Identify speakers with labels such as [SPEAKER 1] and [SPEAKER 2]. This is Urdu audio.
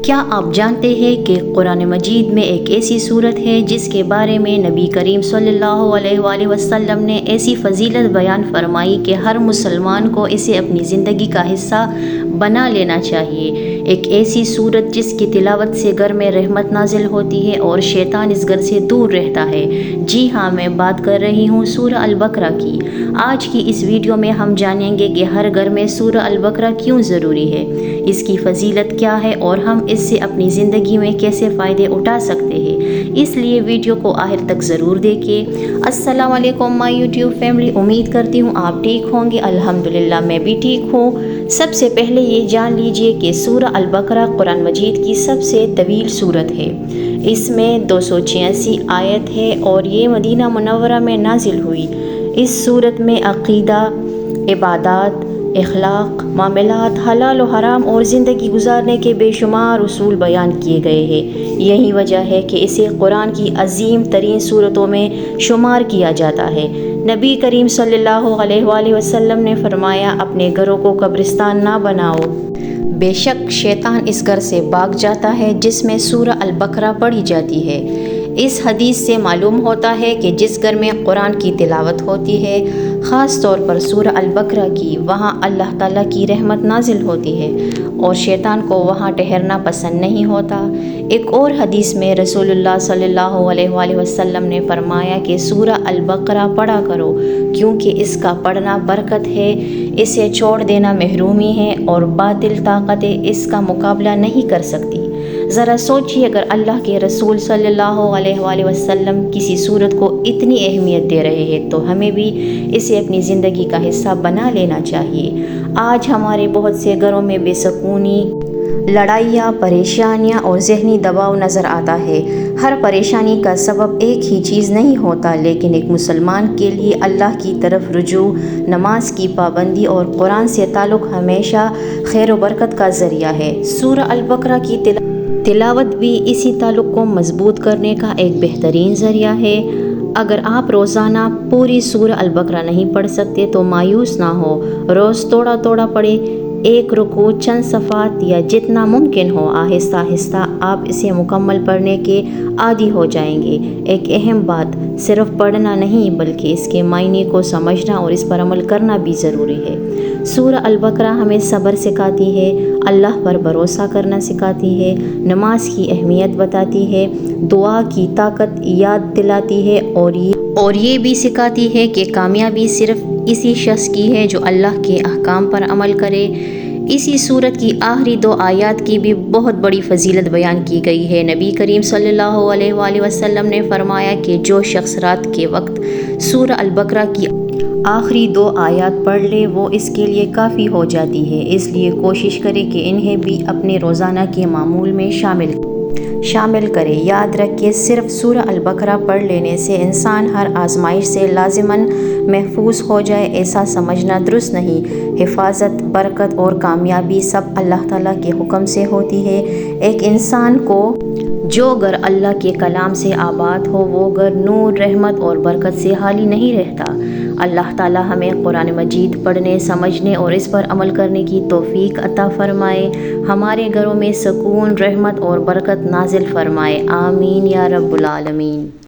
[SPEAKER 1] کیا آپ جانتے ہیں کہ قرآن مجید میں ایک ایسی صورت ہے جس کے بارے میں نبی کریم صلی اللہ علیہ وآلہ وسلم نے ایسی فضیلت بیان فرمائی کہ ہر مسلمان کو اسے اپنی زندگی کا حصہ بنا لینا چاہیے۔ ایک ایسی صورت جس کی تلاوت سے گھر میں رحمت نازل ہوتی ہے اور شیطان اس گھر سے دور رہتا ہے۔ جی ہاں، میں بات کر رہی ہوں سورہ البقرہ کی۔ آج کی اس ویڈیو میں ہم جانیں گے کہ ہر گھر میں سورہ البقرہ کیوں ضروری ہے، اس کی فضیلت کیا ہے اور ہم اس سے اپنی زندگی میں کیسے فائدے اٹھا سکتے ہیں۔ اس لیے ویڈیو کو آخر تک ضرور دیکھیے۔ السلام علیکم مائی یوٹیوب فیملی، امید کرتی ہوں آپ ٹھیک ہوں گے۔ الحمدللہ میں بھی ٹھیک ہوں۔ سب سے پہلے یہ جان لیجئے کہ سورہ البقرہ قرآن مجید کی سب سے طویل سورت ہے۔ اس میں 286 آیت ہے اور یہ مدینہ منورہ میں نازل ہوئی۔ اس سورت میں عقیدہ، عبادات، اخلاق، معاملات، حلال و حرام اور زندگی گزارنے کے بے شمار اصول بیان کیے گئے ہیں۔ یہی وجہ ہے کہ اسے قرآن کی عظیم ترین سورتوں میں شمار کیا جاتا ہے۔ نبی کریم صلی اللہ علیہ وآلہ وسلم نے فرمایا، اپنے گھروں کو قبرستان نہ بناؤ، بے شک شیطان اس گھر سے بھاگ جاتا ہے جس میں سورہ البقرہ پڑھی جاتی ہے۔ اس حدیث سے معلوم ہوتا ہے کہ جس گھر میں قرآن کی تلاوت ہوتی ہے، خاص طور پر سورہ البقرہ کی، وہاں اللہ تعالیٰ کی رحمت نازل ہوتی ہے اور شیطان کو وہاں ٹھہرنا پسند نہیں ہوتا۔ ایک اور حدیث میں رسول اللہ صلی اللہ علیہ وآلہ وسلم نے فرمایا کہ سورہ البقرہ پڑھا کرو، کیونکہ اس کا پڑھنا برکت ہے، اسے چھوڑ دینا محرومی ہے اور باطل طاقتیں اس کا مقابلہ نہیں کر سکتی۔ ذرا سوچیے، اگر اللہ کے رسول صلی اللہ علیہ وآلہ وسلم کسی سورت کو اتنی اہمیت دے رہے ہیں تو ہمیں بھی اسے اپنی زندگی کا حصہ بنا لینا چاہیے۔ آج ہمارے بہت سے گھروں میں بے سکونی، لڑائیاں، پریشانیاں اور ذہنی دباؤ نظر آتا ہے۔ ہر پریشانی کا سبب ایک ہی چیز نہیں ہوتا، لیکن ایک مسلمان کے لیے اللہ کی طرف رجوع، نماز کی پابندی اور قرآن سے تعلق ہمیشہ خیر و برکت کا ذریعہ ہے۔ سورہ البقرہ کی تلاوت بھی اسی تعلق کو مضبوط کرنے کا ایک بہترین ذریعہ ہے۔ اگر آپ روزانہ پوری سورہ البقرہ نہیں پڑھ سکتے تو مایوس نہ ہو، روز تھوڑا تھوڑا پڑھیں، ایک رکوع، چند صفحات یا جتنا ممکن ہو۔ آہستہ آہستہ آپ اسے مکمل پڑھنے کے عادی ہو جائیں گے۔ ایک اہم بات، صرف پڑھنا نہیں بلکہ اس کے معنی کو سمجھنا اور اس پر عمل کرنا بھی ضروری ہے۔ سورہ البقرہ ہمیں صبر سکھاتی ہے، اللہ پر بھروسہ کرنا سکھاتی ہے، نماز کی اہمیت بتاتی ہے، دعا کی طاقت یاد دلاتی ہے اور یہ بھی سکھاتی ہے کہ کامیابی صرف اسی شخص کی ہے جو اللہ کے احکام پر عمل کرے۔ اسی سورت کی آخری 2 آیات کی بھی بہت بڑی فضیلت بیان کی گئی ہے۔ نبی کریم صلی اللہ علیہ وآلہ وسلم نے فرمایا کہ جو شخص رات کے وقت سورہ البقرہ کی آخری 2 آیات پڑھ لے وہ اس کے لیے کافی ہو جاتی ہے، اس لیے کوشش کرے کہ انہیں بھی اپنے روزانہ کے معمول میں شامل کرے۔ یاد رکھیں، صرف سورہ البقرہ پڑھ لینے سے انسان ہر آزمائش سے لازماً محفوظ ہو جائے، ایسا سمجھنا درست نہیں۔ حفاظت، برکت اور کامیابی سب اللہ تعالیٰ کے حکم سے ہوتی ہے۔ ایک انسان کو جو گھر اللہ کے کلام سے آباد ہو وہ گھر نور، رحمت اور برکت سے خالی نہیں رہتا۔ اللہ تعالیٰ ہمیں قرآن مجید پڑھنے، سمجھنے اور اس پر عمل کرنے کی توفیق عطا فرمائے، ہمارے گھروں میں سکون، رحمت اور برکت نازل فرمائے۔ آمین یا رب العالمین۔